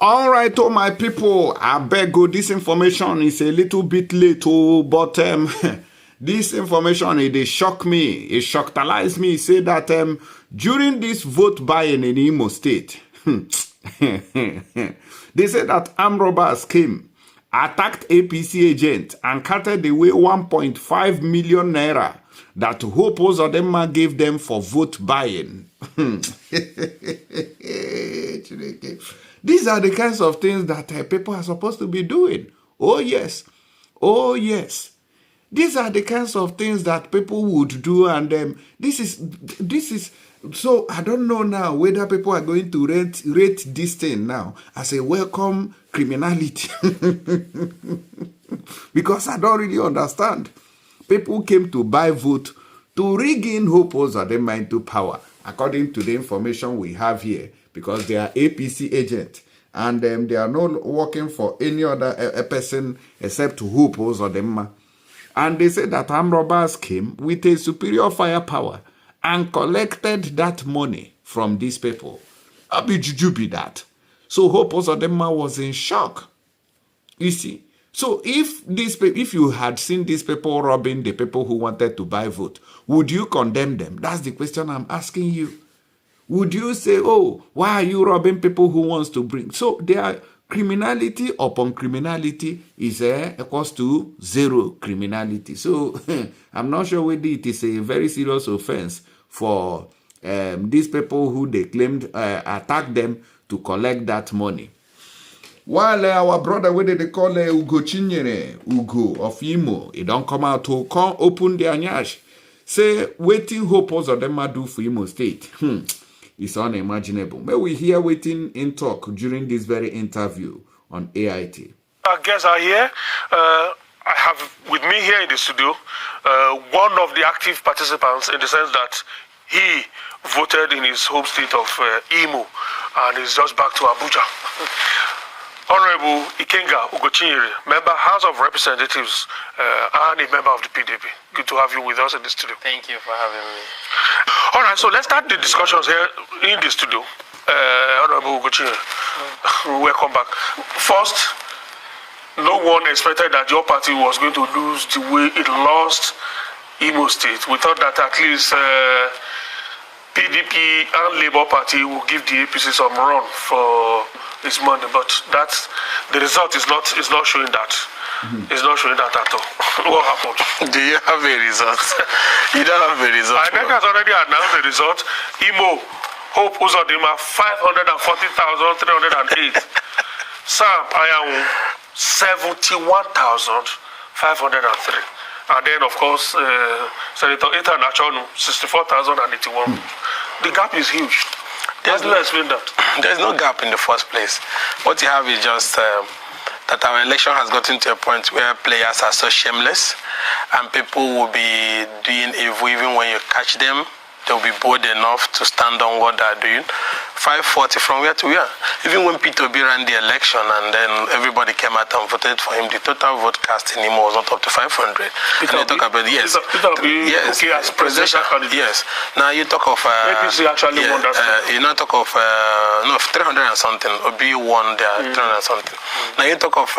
All right, oh my people, I beg you, this information is a little bit late, but this information, it shocked me, it shocked me, say that during this vote buying in Imo State, they said that armed robbers came, attacked APC agent, and carted away 1.5 million naira that Hope Uzodinma gave them for vote buying. These are the kinds of things that people are supposed to be doing. Oh, yes. Oh, yes. These are the kinds of things that people would do. And this is, so I don't know now whether people are going to rate this thing now as a welcome criminality. Because I don't really understand. People came to buy vote to rig in Hope Uzodinma into power, according to the information we have here, because they are APC agents, and they are not working for any other person except Hope Uzodinma. And they said that armed robbers came with a superior firepower and collected that money from these people. How big you be that? So Hope Uzodinma was in shock. You see? So if you had seen these people robbing the people who wanted to buy vote, would you condemn them? That's the question I'm asking you. Would you say, oh, why are you robbing people who wants to bring? So their criminality upon criminality is equals to zero criminality. So I'm not sure whether it is a very serious offense for these people who they claimed attacked them to collect that money. While our brother, what they call Ugochinyere, Ugo of Imo, he don't come out to come open their nyash. Say, waiting Hope Uzodinma do for Imo State. It's unimaginable. May we hear waiting in talk during this very interview on AIT. Our guests are here. I have with me here in the studio one of the active participants, in the sense that he voted in his home state of Imo and is just back to Abuja. Honorable Ikenga Ugochinyere, member House of Representatives and a member of the PDP. Good to have you with us in the studio. Thank you for having me. All right, so let's start the discussions here in the studio. Honorable Ugochinyere, welcome back. First, no one expected that your party was going to lose the way it lost Imo State. We thought that at least PDP and Labour Party will give the APC some run for this money, but that's the result is not showing that. It's not showing that at all. What happened? Do you have a result? You don't have a result. INEC has already announced the result. Imo, Hope Uzodinma, 540,308. Sam Ayawu, 71,503. And then, of course, Senator Ethan Achonu, 64,081. The gap is huge. There's no gap in the first place. What you have is just that our election has gotten to a point where players are so shameless, and people will be doing evil even when you catch them. They'll be bold enough to stand on what they're doing. 540 from where to where? Even when Peter B ran the election and then everybody came out and voted for him, the total vote cast in him was not up to 500. Peter and you talk about, yes. Yes. Okay, as presidential candidate. Yes. Now you talk of... APC actually won that. You now talk of... 300 and something. Obi won there, 300 and something. Now you talk of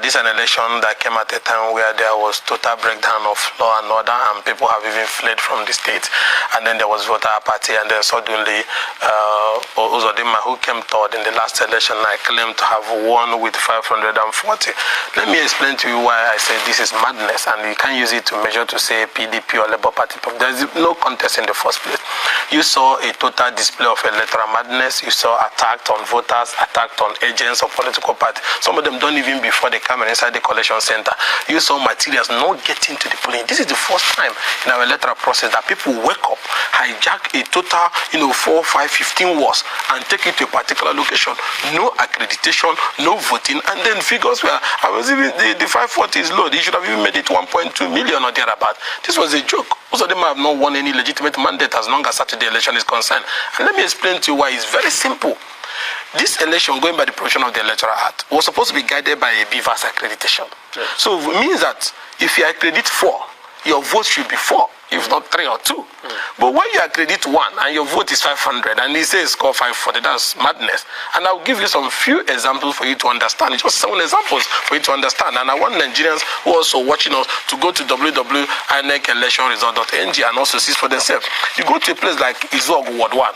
this an election that came at a time where there was total breakdown of law and order, and people have even fled from the state. And then there was voter apathy, and then suddenly Uzodinma, who came third in the last election, I claim to have won with 540. Let me explain to you why I say this is madness, and you can't use it to measure to say PDP or Labour Party. There's no contest in the first place. You saw a total display of electoral madness. You saw attack on voters, attack on agents of political parties. Some of them don't even before they come inside the collection center. You saw materials not getting to the polling. This is the first time in our electoral process that people wake up, hijack a total, 4, 5, 15 wards and take it to a particular location. No accreditation, no voting, and then figures where I was even the 540 is low. They should have even made it 1.2 million or thereabout. This was a joke. Most of them have not won any legitimate mandate as long as Saturday election is concerned. And let me explain to you why. It's very simple. This election, going by the provision of the Electoral Act, was supposed to be guided by a BVAS accreditation. Yes. So it means that if you accredit 4, your vote should be 4. if not 3 or 2. But when you accredit 1 and your vote is 500 and he says score 540, that's madness. And I'll give you some few examples for you to understand. Just 7 examples for you to understand. And I want Nigerians who are also watching us to go to www.INECelectionresult.ng and also see for themselves. You go to a place like Izog Ward 1.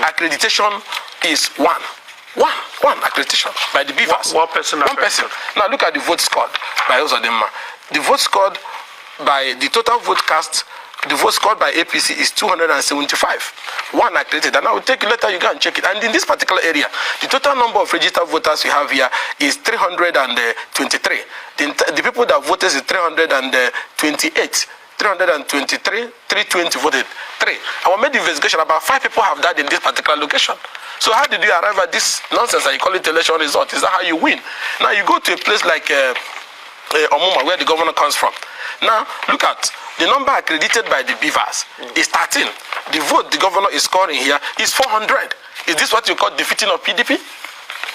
Accreditation is 1 accreditation by the beavers. One person. Now look at the vote scored by Uzodinma. The vote scored by the total vote cast, the vote scored by APC is 275. 1 accredited. And I will take you later, you go and check it. And in this particular area, the total number of registered voters we have here is 323. The people that voted is 328. 323, 320 voted, 3. I will make the investigation. About 5 people have died in this particular location. So how did you arrive at this nonsense and you call it election result? Is that how you win? Now you go to a place like Omuma, where the governor comes from. Now look at the number accredited by the beavers is 13. The vote the governor is scoring here is 400. Is this what you call defeating of PDP?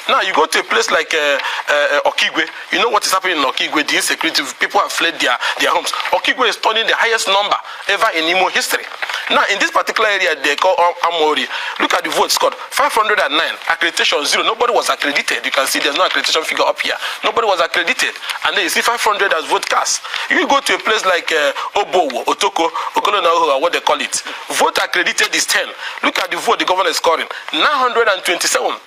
Now you go to a place like Okigwe. You know what is happening in Okigwe? The insecurity, people have fled their homes. Okigwe is turning the highest number ever in Imo history. Now in this particular area they call Amori. Look at the vote scored 509, accreditation 0. Nobody was accredited. You can see there's no accreditation figure up here. Nobody was accredited. And then you see 500 as vote cast. You go to a place like Obowo, Otoko, Okolonaoho, what they call it. Vote accredited is 10. Look at the vote the governor is scoring 927.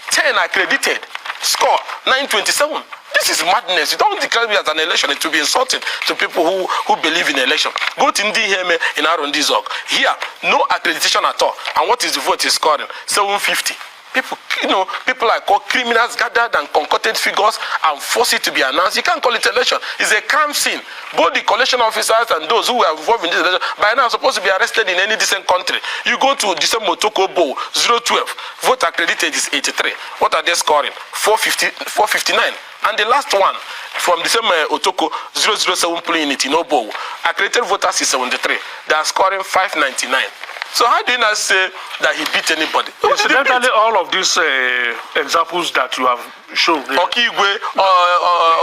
10 accredited, score 927. This is madness. You don't declare it as an election. It will be insulting to people who believe in election. Go to Ndiheme in Arondizog. Here, no accreditation at all. And what is the vote is scoring? 750. People are called criminals, gathered and concocted figures and force it to be announced. You can't call it election. It's a crime scene. Both the collection officers and those who are involved in this election by now are supposed to be arrested in any decent country. You go to December Motoko Bowl 012. Vote accredited is 83. What are they scoring? 459. And the last one from the same Otoko 007 polling unit in Obo, accredited voters is 73. They are scoring 599. So how do you not say that he beat anybody? Incidentally, all of these examples that you have shown, Okigwe,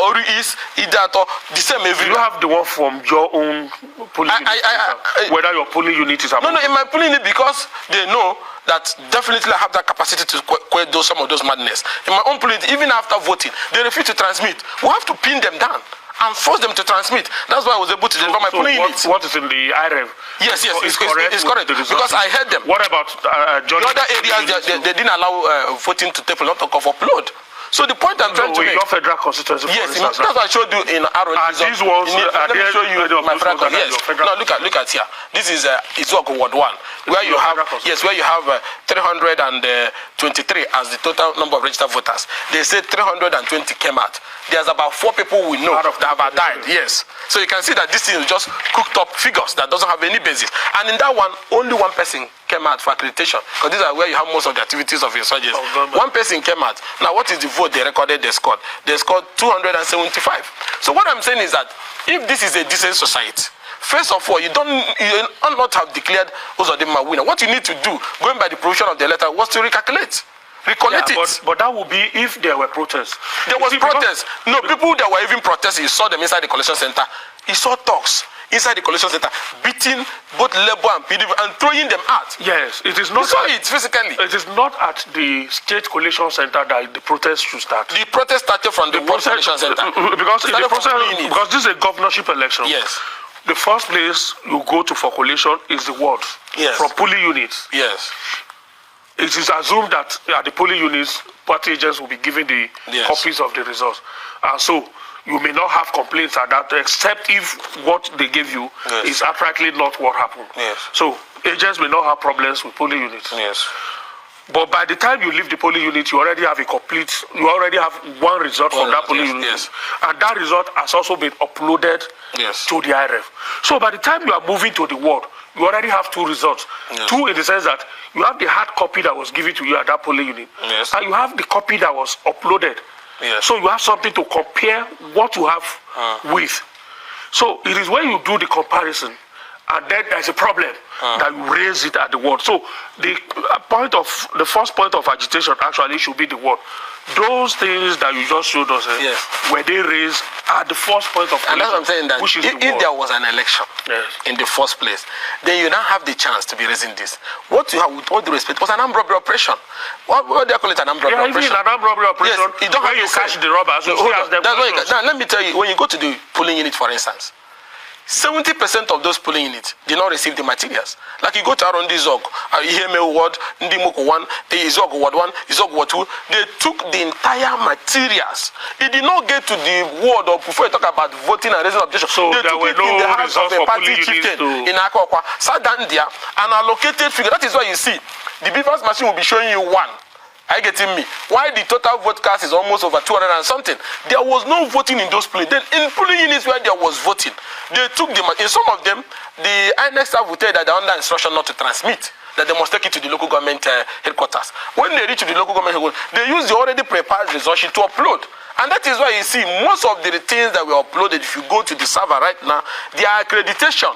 Ori East, Idato, the same every. You have the one from your own polling unit, whether your polling unit is about. No, in my polling unit, because they know that definitely I have that capacity to quell some of those madness. In my own polling unit, even after voting, they refuse to transmit. We have to pin them down and force them to transmit. That's why I was able to deliver my polling unit. What is in the IREV? Yes, it's correct. Because I heard them. What about the other areas? They didn't allow voting to take place, not to upload. So the point I'm trying to make. Your federal constituency. Yes, that's what I showed you in Aaron. These ones. Let me show you my federal constituency. Yes. Now look at here. This is Izoko Ward 1, where you have 323 as the total number of registered voters. They say 320 came out. There's about 4 people we know that have died. Yes. So you can see that this is just cooked up figures that doesn't have any basis. And in that one, only 1 person came out for accreditation, because these are where you have most of the activities of insurgents. 1 person came out. Now what is the vote they recorded? They scored 275. So what I'm saying is that if this is a decent society, first of all, you not have declared Uzodinma winner. What you need to do, going by the provision of the letter, was to recalculate. Recollect it. But that would be if there were protests. There was protests. No, people that were even protesting, you saw them inside the collection center. You saw talks inside the collection center, beating both Labour and PDP and throwing them out. Yes, it is not. You saw it physically. It is not at the state collection center that the protest should start. The protest started from the collection center. Because this is a governorship election. Yes. The first place you go to for collation is the wards. Yes. From polling units. Yes. It is assumed that at the polling units, party agents will be given the copies of the results. And so you may not have complaints at that, except if what they gave you is outrightly not what happened. Yes. So agents may not have problems with polling units. Yes. But by the time you leave the polling unit, you already have one result from that polling unit. Yes. And that result has also been uploaded to the IREV. So by the time you are moving to the ward, you already have 2 results. Yes. 2 in the sense that you have the hard copy that was given to you at that polling unit. Yes. And you have the copy that was uploaded. Yes. So you have something to compare what you have with. So it is when you do the comparison, and then there's a problem that you raise it at the word. So the first point of agitation actually should be the word. Those things that you just showed us, were they raised at the first point of and that's what I'm saying, that if there was an election in the first place, then you now have the chance to be raising this. What you have, with all due respect, was an armed robbery operation. What do you call it, an armed robbery operation? An armed robbery operation. Yes, you don't have you catch the robbers. So now, let me tell you, when you go to the polling unit, for instance, 70% of those polling units did not receive the materials. Like you go to around the Zog, Iheme Ward, Ndimoko 1, Izog Ward 1, Izog Ward 2, they took the entire materials. It did not get to the ward of, before you talk about voting and raising objection. So they took it in the house of a party chieftain in Akokwa, sat down there and allocated figure. That is why you see, the Beavers machine will be showing you one. Are you getting me? Why the total vote cast is almost over 200 and something? There was no voting in those places. Then in polling units where there was voting, they took the, in some of them, the INEC staff will tell you that they're under instruction not to transmit, that they must take it to the local government headquarters. When they reach to the local government headquarters, they use the already prepared result sheet to upload. And that is why you see most of the things that were uploaded, if you go to the server right now, their accreditation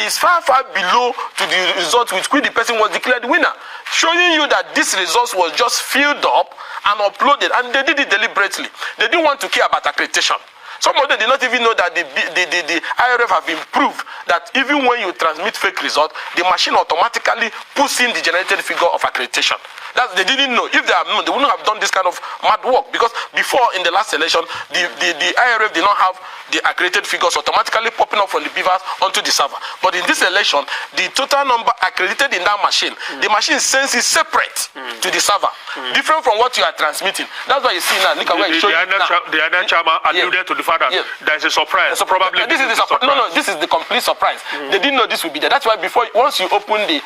is far below to the result with which the person was declared winner, showing you that this result was just filled up and uploaded, and they did it deliberately. They didn't want to care about accreditation. Some of them did not even know that the IRF have improved that even when you transmit fake result, the machine automatically puts in the generated figure of accreditation. That they didn't know. If they have known, they wouldn't have done this kind of mad work, because before in the last election, the IRF did not have the accredited figures automatically popping up from the beavers onto the server. But in this election, the total number accredited in that machine, the machine sends it separate to the server, different from what you are transmitting. That's why you see now. Look at where it's showing now. The INEC chairman alluded to the fact that there is a surprise. So probably this is the surprise. No, this is the complete surprise. They didn't know this would be there. That's why before, once you open the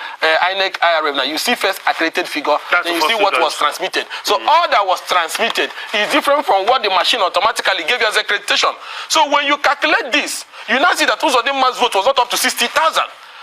INEC IRF now, you see first accredited figure. Then you see what was transmitted. So all that was transmitted is different from what the machine automatically gave you as accreditation. So when you calculate this, you now see that Uzodinma's vote was not up to 60,000.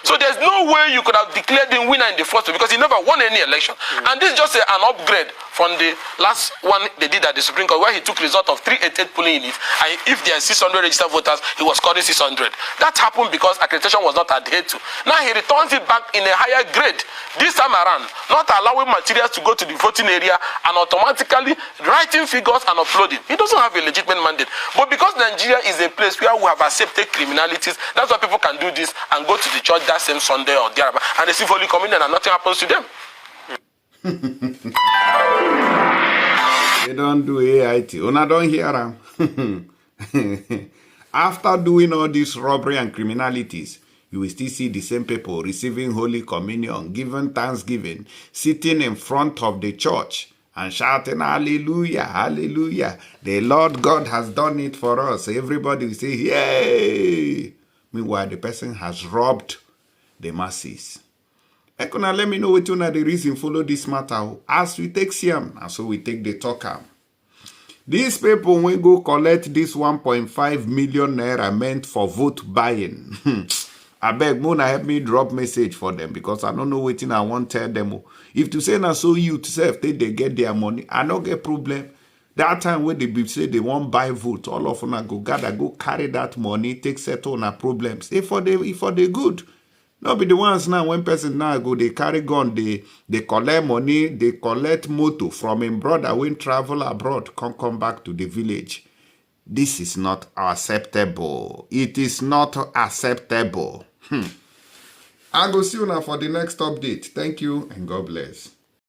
So there's no way you could have declared him winner in the first place, because he never won any election. And this is just an upgrade from the last one they did at the Supreme Court, where he took result of 388 polling units, and if there are 600 registered voters, he was scoring 600. That happened because accreditation was not adhered to. Now he returns it back in a higher grade. This time around, not allowing materials to go to the voting area and automatically writing figures and uploading. He doesn't have a legitimate mandate. But because Nigeria is a place where we have accepted criminalities, that's why people can do this and go to the church that same Sunday or thereabout, and they see Holy Communion and nothing happens to them. They don't do AIT. Una don't hear them. After doing all this robbery and criminalities, you will still see the same people receiving Holy Communion, giving thanksgiving, sitting in front of the church and shouting, hallelujah, hallelujah. The Lord God has done it for us. Everybody will say, yay. Meanwhile, the person has robbed the masses. Ekuna, let me know what you know the reason follow this matter. As we take Siam, and so we take the talker. These people will go collect this 1.5 million naira meant for vote buying. I beg Mona help me drop message for them, because I don't know what I want to tell them. If to say na so you to say if they get their money, I don't get problem. That time when they say they won't buy vote, all of them go gather, go carry that money, take settle on our problems. If for the good. Not be the ones now when person now go, they carry gun, they collect money, they collect motor from a brother when travel abroad, come back to the village. This is not acceptable. It is not acceptable. I'll go see you now for the next update. Thank you and God bless.